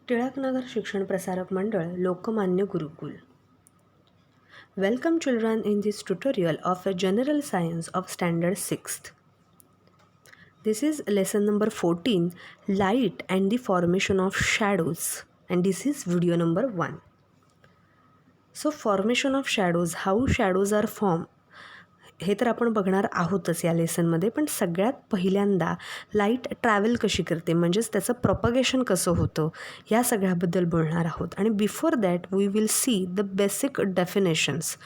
टिळकनगर शिक्षण प्रसारक मंडळ लोकमान्य गुरुकुल. Welcome children in this tutorial of a general science of standard 6th. This is lesson number 14, light and the formation of shadows, and this is video number 1. So formation of shadows, how shadows are formed, हे तर आपण बघणार आहोतच या लेसनमध्ये. पण सगळ्यात पहिल्यांदा light travel कशी करते, म्हणजेच त्याचं प्रॉपगेशन कसं होतं, या सगळ्याबद्दल बोलणार आहोत. आणि before that we will see the basic definitions.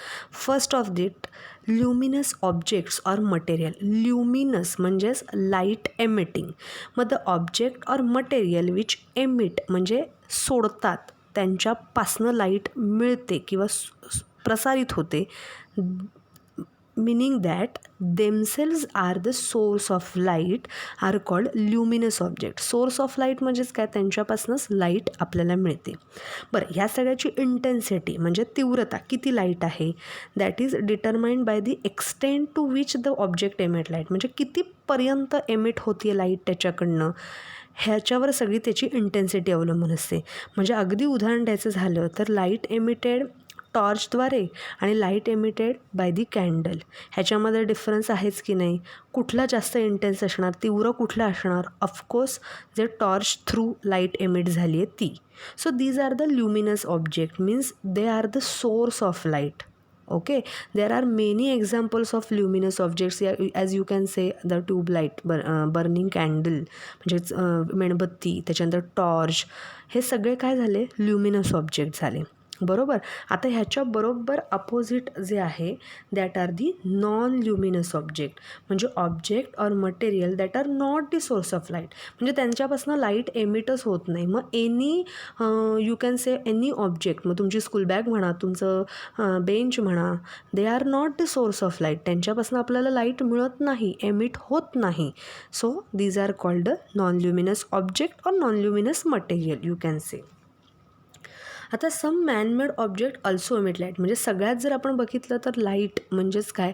First of this, luminous objects or material. Luminous म्हणजेच लाईट एमिटिंग. मग the object or material which emit म्हणजे सोडतात, त्यांच्यापासनं लाईट मिळते किंवा प्रसारित होते. Meaning that themselves are the source of light are called luminous object. Source of light म्हणजेच काय, त्यांच्यापासूनच लाईट आपल्याला मिळते. बरं, ह्या सगळ्याची इंटेन्सिटी म्हणजे तीव्रता, किती लाईट आहे, that is determined by the extent to which the object emit light. म्हणजे कितीपर्यंत एमिट होती लाईट त्याच्याकडनं, ह्याच्यावर सगळी त्याची इंटेन्सिटी अवलंबून असते. म्हणजे अगदी उदाहरण द्यायचं झालं तर लाईट एमिटेड टॉर्चद्वारे आणि light emitted by the candle, ह्याच्यामध्ये डिफरन्स आहेच की नाही. कुठला जास्त इंटेन्स असणार, तीव्र कुठला असणार, ऑफकोर्स जे टॉर्च थ्रू लाईट एमिट झाली आहे ती. So these are the luminous object, means they are the source of light. Okay, there are many examples of luminous objects, as you can say the tubelight, burning candle म्हणजेच मेणबत्ती, त्याच्यानंतर torch, हे सगळे काय झाले, ल्युमिनस ऑब्जेक्ट झाले. बरोबर. आता ह्याच्या बरोबर अपोजिट जे आहे, that are the non luminous object. म्हणजे object or material that are not the source of light, म्हणजे त्यांच्यापासून लाईट एमिटच होत नाही. मग any you can say any object, मग तुमची स्कूल बॅग म्हणा, तुमचं बेंच म्हणा, they are not the source of light, त्यांच्यापासून आपल्याला लाईट मिळत नाही, एमिट होत नाही. So these are called non luminous object or non luminous material, you can से. आता some manmade object also emit light. म्हणजे सगळ्यात जर आपण बघितलं तर लाईट म्हणजेच काय,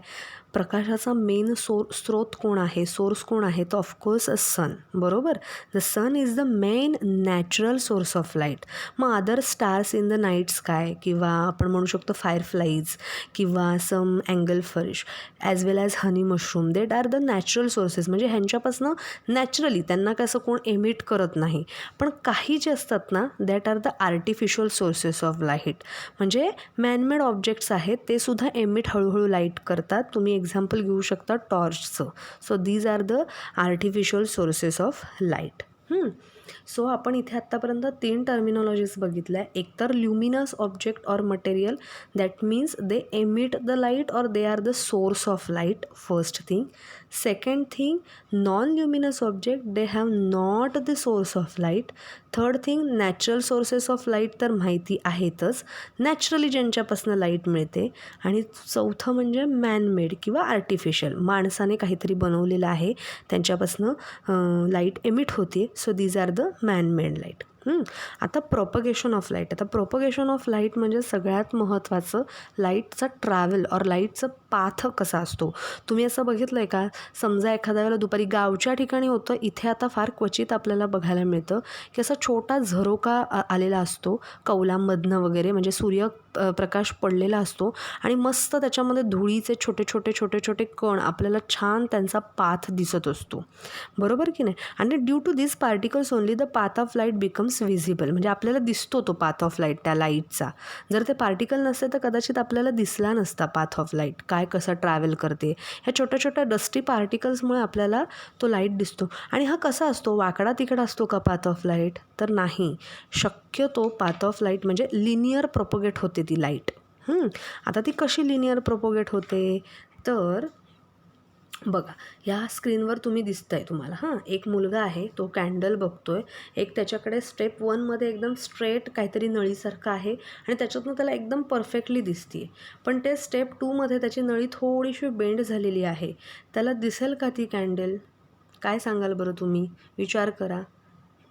प्रकाशाचा मेन स्रोत कोण आहे, सोर्स कोण आहे, तर ऑफकोर्स अ सन. बरोबर. The sun is the main natural source of light. मग other stars in the night sky, किंवा आपण म्हणू शकतो फायरफ्लाईज, किंवा some angle fish, as well as honey mushroom, that are the natural sources. म्हणजे ह्यांच्यापासून naturally त्यांना कसं कोण एमिट करत नाही. पण काही जे असतात ना, that are the artificial sources of light. म्हणजे मॅनमेड ऑब्जेक्ट्स आहेत, ते सुद्धा एमिट हळूहळू लाईट करतात. तुम्ही एक्झाम्पल घेऊ शकता टॉर्चचं. So these are the artificial sources of light. So आपण इथे आत्तापर्यंत 3 टर्मिनॉलॉजीज बघितल्या. एकतर luminous object or material, that means they emit the light or they are the source of light, first thing. Second thing, non luminous object, they have not the source of light. Third thing, natural sources of light तर माहिती आहेतच, naturally ज्यांच्यापासून light मिळते. आणि चौथं म्हणजे man-made किंवा artificial, माणसाने काहीतरी बनवलेलं आहे, त्यांच्यापासून लाईट एमिट होते. So these are the manmade light. आता प्रोपगेशन ऑफ लाईट. आता प्रोपगेशन ऑफ लाईट म्हणजे सगळ्यात महत्त्वाचं, लाईटचा ट्रॅव्हल और लाईटचं पाथ कसा असतो. तुम्ही असं बघितलं आहे का, समजा एखाद्या वेळेला दुपारी गावच्या ठिकाणी होतं, इथे आता फार क्वचित आपल्याला बघायला मिळतं की असा छोटा झरोका आलेला असतो कौलांमधनं वगैरे, म्हणजे सूर्य प्रकाश पडलेला असतो आणि मस्त त्याच्यामध्ये धुळीचे छोटे छोटे छोटे छोटे कण आपल्याला छान त्यांचा पाथ दिसत असतो. बरोबर की नाही. आणि due to this particles only the path of light becomes visible. म्हणजे आपल्याला दिसतो तो पाथ ऑफ लाईट, त्या लाईटचा. जर ते पार्टिकल नसते तर कदाचित आपल्याला दिसला नसता पाथ ऑफ लाईट, काय कसं ट्रॅव्हल करते. ह्या छोट्या छोट्या डस्टी पार्टिकल्समुळे आपल्याला तो लाईट दिसतो. आणि हा कसा असतो, वाकडा तिकडा असतो का पाथ ऑफ लाईट, तर नाही. शक्यतो पाथ ऑफ लाईट म्हणजे लिनियर प्रोपोगेट होते ती लाईट. आता ती कशी लिनियर प्रोपोगेट होते, तर बघा, ह्या स्क्रीनवर तुम्ही दिसतंय तुम्हाला, एक मुलगा आहे, तो कॅन्डल बघतोय. एक त्याच्याकडे स्टेप 1मध्ये एकदम स्ट्रेट काहीतरी नळीसारखं आहे आणि त्याच्यातून त्याला एकदम परफेक्टली दिसते. पण ते स्टेप 2मध्ये त्याची नळी थोडीशी बेंड झालेली आहे. त्याला दिसेल का ती कॅन्डल? काय सांगाल बरं तुम्ही, विचार करा.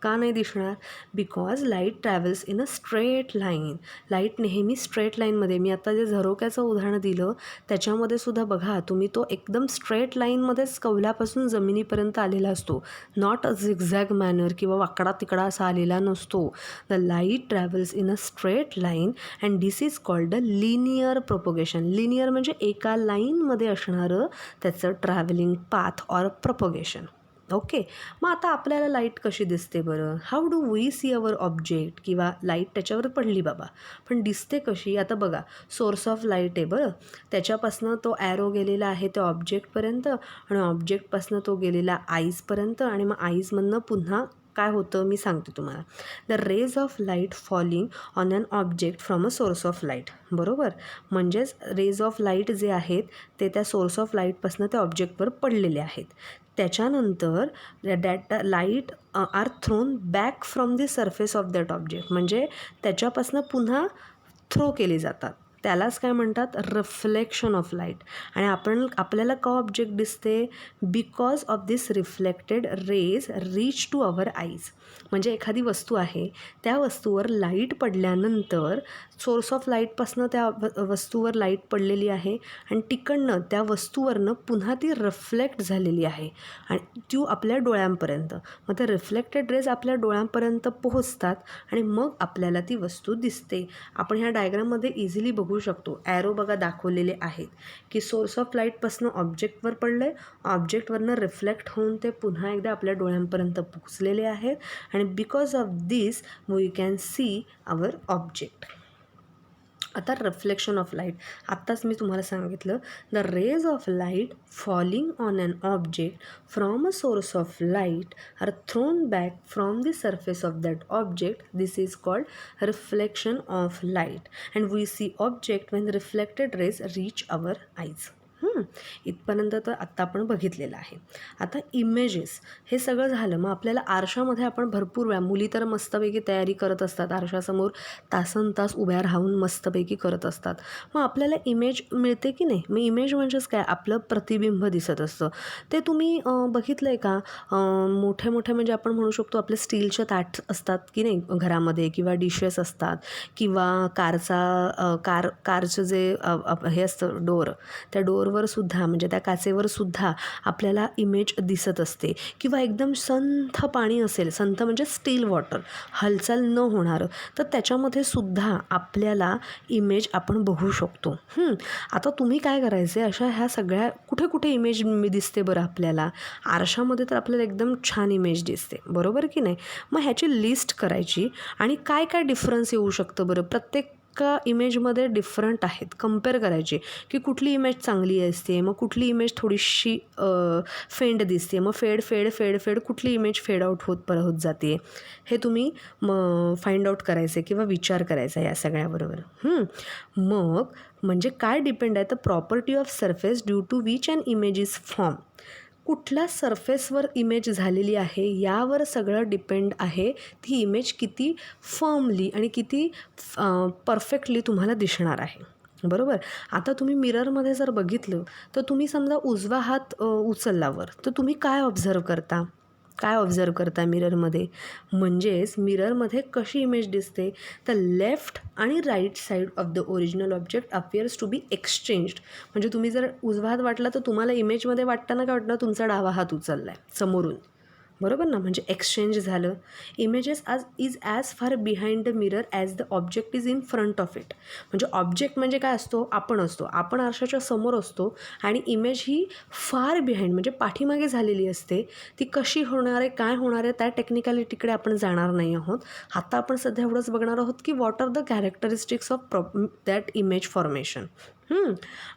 का नाही दिसणार? Because light travels in a straight line. Light नेहमी स्ट्रेट लाईनमध्ये, मी आता जे झरोक्याचं उदाहरण दिलं त्याच्यामध्ये सुद्धा बघा तुम्ही, तो एकदम स्ट्रेट लाईनमध्येच कौलापासून जमिनीपर्यंत आलेला असतो, नॉट अ झिगझॅग मॅनर किंवा वाकडा तिकडा असा आलेला नसतो. The light travels in a straight line and this is called the linear propagation. Linear म्हणजे एका लाईनमध्ये असणारं त्याचं travelling path or propagation. Okay. मग आता आपल्याला लाईट कशी दिसते बरं? How do we see our object? किंवा लाईट त्याच्यावर पडली बाबा, पण दिसते कशी? आता बघा, सोर्स ऑफ लाईट आहे बरं, त्याच्यापासनं तो ॲरो गेलेला आहे त्या ऑब्जेक्टपर्यंत, आणि ऑब्जेक्टपासनं तो गेलेला आईजपर्यंत, आणि मग आईजमधनं पुन्हा काय होतं मी सांगते तुम्हाला. The rays of light falling on an object from a source of light. बरोबर, म्हणजेच रेज ऑफ लाईट जे आहेत ते त्या सोर्स ऑफ लाईटपासून त्या ऑब्जेक्टवर पडलेले आहेत. त्याच्यानंतर that light are thrown back from the surface of that object, म्हणजे त्याच्यापासून पुन्हा थ्रो केले जातात. त्यालाच काय म्हणतात? Reflection of light. आणि आपल्याला का ऑब्जेक्ट दिसते? Because of this reflected rays reach to our eyes. म्हणजे एखादी वस्तू आहे, त्या वस्तूवर लाईट पडल्यानंतर सोर्स ऑफ लाईटपासनं त्या वस्तूवर लाईट पडलेली आहे, आणि तिकडनं त्या वस्तूवरनं पुन्हा ती रिफ्लेक्ट झालेली आहे आणि ती आपल्या डोळ्यांपर्यंत. मग त्या रिफ्लेक्टेड रेज आपल्या डोळ्यांपर्यंत पोहोचतात आणि मग आपल्याला ती वस्तू दिसते. आपण ह्या डायग्राममध्ये इझिली बघू शकतो, ॲरो बघा दाखवलेले आहेत की सोर्स ऑफ लाईटपासनं ऑब्जेक्टवर पडलं आहे, ऑब्जेक्टवरनं रिफ्लेक्ट होऊन ते पुन्हा एकदा आपल्या डोळ्यांपर्यंत पोहोचलेले आहेत, आणि because of this we can see our object. आता रिफ्लेक्शन ऑफ लाईट, आत्ताच मी तुम्हाला सांगितलं, the rays of light falling on an object from a source of light are thrown back from the surface of that object. This is called reflection of light and we see object when reflected rays reach our eyes. इथपर्यंत तर आत्ता आपण बघितलेलं आहे. आता images हे सगळं झालं. मग आपल्याला आरशामध्ये आपण भरपूर वेळा, मुली तर मस्तपैकी तयारी करत असतात, आरशासमोर तासनतास उभ्या राहून मस्तपैकी करत असतात. मग आपल्याला इमेज मिळते की नाही? मग इमेज म्हणजेच काय? आपलं प्रतिबिंब दिसत असतं. ते तुम्ही बघितलं आहे का? मोठे मोठे म्हणजे आपण म्हणू शकतो आपले स्टीलचे ताट असतात की नाही घरामध्ये, किंवा डिशेस असतात, किंवा कारचं जे हे असतं डोअर, त्या डोअरवर सुद्धा म्हणजे त्या काचेवर सुद्धा आपल्याला इमेज दिसत असते. किंवा एकदम संथ पाणी असेल, संथ म्हणजे स्टील वॉटर, हालचाल न होणारं, तर त्याच्यामध्ये सुद्धा आपल्याला इमेज आपण बघू शकतो. आता तुम्ही काय करायचे, अशा ह्या सगळ्या कुठे कुठे इमेज दिसते बरं आपल्याला? आरशामध्ये तर आपल्याला एकदम छान इमेज दिसते, बरोबर की नाही? मग ह्याची लिस्ट करायची आणि काय काय डिफरन्स येऊ शकतं बरं? प्रत्येक इमेजमध्ये डिफरंट आहेत, कम्पेअर करायचे की कुठली इमेज चांगली असते, मग कुठली इमेज थोडीशी फेंड दिसते, मग फेड कुठली इमेज फेड आउट होत जाते, हे तुम्ही फाइंड आउट करायचे किंवा विचार करायचा या सगळ्याबरोबर. मग म्हणजे काय डिपेंड आहे? तर property of surface due to which an image is form. कुठल्या सरफेसवर इमेज झालेली आहे यावर सगळं डिपेंड आहे ती इमेज किती फर्मली आणि किती परफेक्टली तुम्हाला दिसणार आहे, बरोबर? आता तुम्ही मिररमध्ये जर बघितलं तर तुम्ही समजा उजवा हात उचलल्यावर तर तुम्ही काय ऑब्झर्व करता मिररमध्ये? म्हणजेच मिररमध्ये कशी इमेज दिसते? तर लेफ्ट आणि right side of the original object appears to be exchanged. म्हणजे तुम्ही जर उजवा हात वाटला तर तुम्हाला इमेजमध्ये वाटताना काय वाटतं? तुमचा डावा हात उचलला आहे समोरून, बरोबर ना? म्हणजे एक्सचेंज झालं. Images is as far behind the mirror as the object is in front of it. म्हणजे ऑब्जेक्ट म्हणजे काय असतो? आपण आरशाच्या समोर असतो आणि इमेज ही फार बिहाइंड म्हणजे पाठीमागे झालेली असते. ती कशी होणार आहे, काय होणार आहे, त्या टेक्निकॅलिटीकडे आपण जाणार नाही आहोत. आता आपण सध्या एवढंच बघणार आहोत की what are the characteristics of that image formation.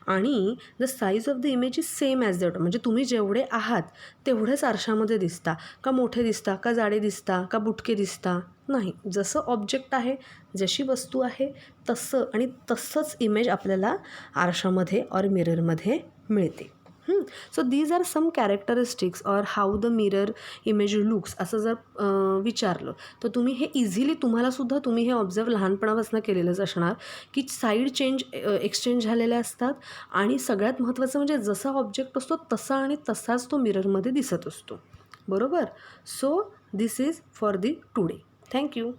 आणि the size of the image is same as that. म्हणजे तुम्ही जेवढे आहात तेवढेच आरशामध्ये दिसता का? मोठे दिसता का? जाडे दिसता का? बुटके दिसता? नाही, जसं ऑब्जेक्ट आहे, जशी वस्तू आहे तसं आणि तसंच इमेज आपल्याला आरशामध्ये और मिररमध्ये मिळते. So these are some characteristics or how the mirror image looks असं जर विचारलं तर तुम्ही हे इझिली तुम्हालासुद्धा तुम्ही हे ऑब्झर्व लहानपणापासून केलेलंच असणार की साईड एक्सचेंज झालेल्या असतात आणि सगळ्यात महत्त्वाचं म्हणजे जसा ऑब्जेक्ट असतो तसा आणि तसाच तो मिररमध्ये दिसत असतो, बरोबर? So this is for the today. Thank you.